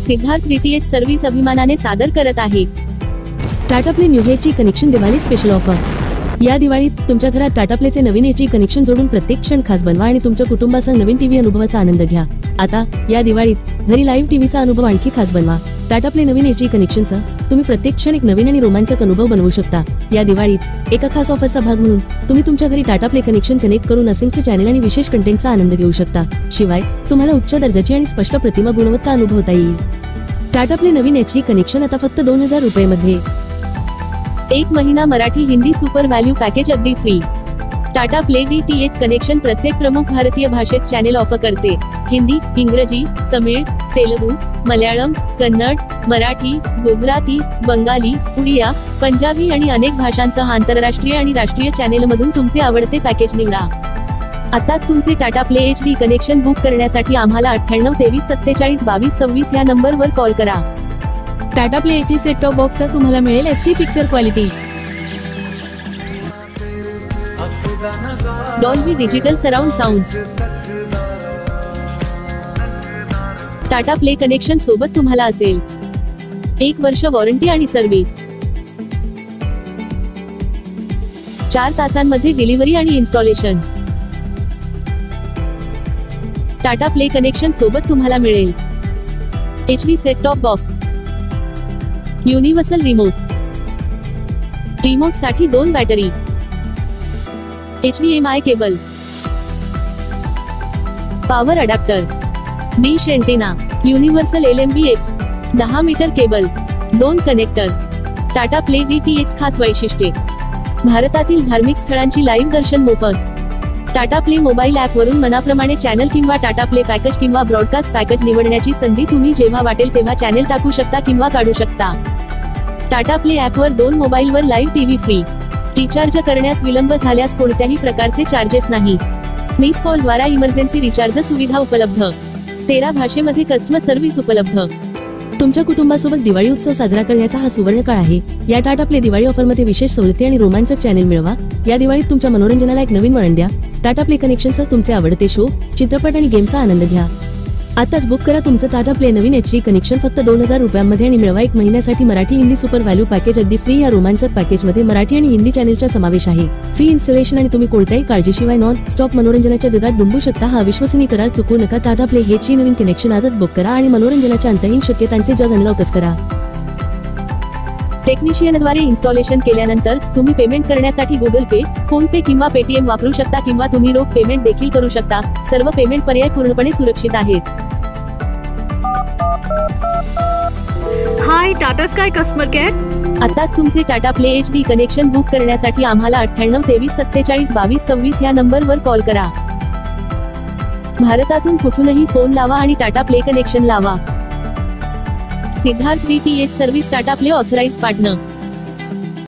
Siddharth DTH service अभिमानाने सादर करत आहे Tata play new HD connection Diwali special offer. या दिवाळीत तुमच्या घरात टाटा प्लेचे नवीन एचडी कनेक्शन जोडून प्रत्येक क्षण खास बनवा आणि तुमच्या कुटुंबासह नवीन टीव्ही अनुभवाचा आनंद घ्या। आता या दिवाळीत घरी लाईव्ह टीव्हीचा अनुभव आणखी खास बनवा। टाटा प्ले नवीन एचडी कनेक्शनसह तुम्ही प्रत्येक क्षण एक नवीन आणि रोमांचक अनुभव बनवू शकता। या दिवाळीत एका खास ऑफरचा भाग म्हणून तुम्ही तुमच्या घरी टाटा प्ले कनेक्शन कनेक्ट करून असंख्य चॅनल आणि विशेष कंटेंटचा आनंद घेऊ शकता। शिवाय तुम्हाला उच्च दर्जाची आणि स्पष्ट प्रतिमा गुणवत्ता अनुभवता येईल। टाटा प्ले नवीन एचडी कनेक्शन आता फक्त 2000 रुपये। 1 महिना Marathi Hindi super value package अगदी free. Tata play DTH connection प्रत्येक प्रमुख भारतीय भाषेत चॅनेल ऑफर करते। हिंदी, इंग्रजी, तमिळ, तेलुगू, मल्याळम, कन्नड, मराठी, गुजराती, बंगाली, उडिया, पंजाबी आणि अनेक भाषांसह आंतरराष्ट्रीय आणि राष्ट्रीय चॅनेलमधून तुमचे आवडते पॅकेज निवडा। आताच तुमचे Tata play HD connection book करण्यासाठी आम्हाला 98 23 47 22 26 या नंबरवर कॉल करा। Tata play HD set top बॉक्सवर तुम्हाला मिळेल HD picture quality, Dolby digital surround sound, Tata play connection सोबत तुम्हाला असेल 1 वर्ष वॉरंटी आणि सर्व्हिस, 4 तासांमध्ये डिलिव्हरी आणि इन्स्टॉलेशन। टाटा प्ले कनेक्शन सोबत तुम्हाला मिळेल HD set top box, universal remote साठी 2 battery, HDMI cable, power adapter, dish antenna, universal LMBX, 10 meter cable, 2 connector. Tata play DTH खास वैशिष्ट्ये: भारतातील धार्मिक स्थळांची लाईव्ह दर्शन मोफत। टाटा प्ले मोबाईल ऍप वरून मनाप्रमाणे चॅनल किंवा टाटा प्ले पॅकेज किंवा ब्रॉडकास्ट पॅकेज निवडण्याची संधी। तुम्ही जेव्हा वाटेल तेव्हा चॅनल टाकू शकता किंवा काढू शकता। टाटा प्ले ऍपवर 2 मोबाईलवर लाईव्ह टीव्ही फ्री। रिचार्ज करण्यास विलंब झाल्यास कोणत्याही प्रकारचे चार्जेस नाही। मिस कॉल द्वारा इमर्जन्सी रिचार्ज सुविधा उपलब्ध। 13 भाषेमध्ये कस्टमर सर्व्हिस उपलब्ध। तुमच्या कुटुंबासोबत दिवाळी उत्सव साजरा करण्याचा हा सुवर्ण काळ आहे। या टाटा प्ले दिवाळी ऑफरमध्ये विशेष सवलती आणि रोमांचक चॅनेल मिळवा। या दिवाळीत तुमच्या मनोरंजनाला एक नवीन वळण द्या। टाटा प्ले कनेक्शनसह तुमचे आवडते शो, चित्रपट आणि गेमचा आनंद घ्या। आताच बुक करा तुमचं टाटा प्ले नवीन एचडी कनेक्शन फक्त 2000 रुपयांमध्ये आणि मिळवा 1 महिन्यासाठी Marathi Hindi super value package अगदी फ्री। या रोमांचक पॅकेजमध्ये मराठी आणि हिंदी चॅनेलचा समावेश आहे, फ्री इन्स्टॉलेशन आणि तुम्ही कोणत्याही काळजीशिवाय नॉन स्टॉप मनोरंजनाच्या जगात डुंबू शकता। हा विश्वसनीय करार चुकवू नका। टाटा प्ले एचडी नवीन कनेक्शन आजच बुक करा आणि मनोरंजनाच्या अंतहीन शक्यतांचे जग अनलॉकच करा। टेक्निशियनद्वारे इन्स्टॉलेशन केल्यानंतर तुम्ही पेमेंट करण्यासाठी गुगल पे, फोन पे किंवा पेटीएम वापरू शकता किंवा तुम्ही रोख पेमेंट देखील करू शकता। सर्व पेमेंट पर्याय पूर्णपणे सुरक्षित आहेत। हाय टाटा स्काय कस्टमर केअर। आताच तुमचे Tata play HD connection book करण्यासाठी आम्हाला 98 23 47 22 26 या नंबरवर कॉल करा। भारतातून कुठूनही फोन लावा आणि टाटा प्ले कनेक्शन लावा। Siddharth DTH service Tata play authorised partner.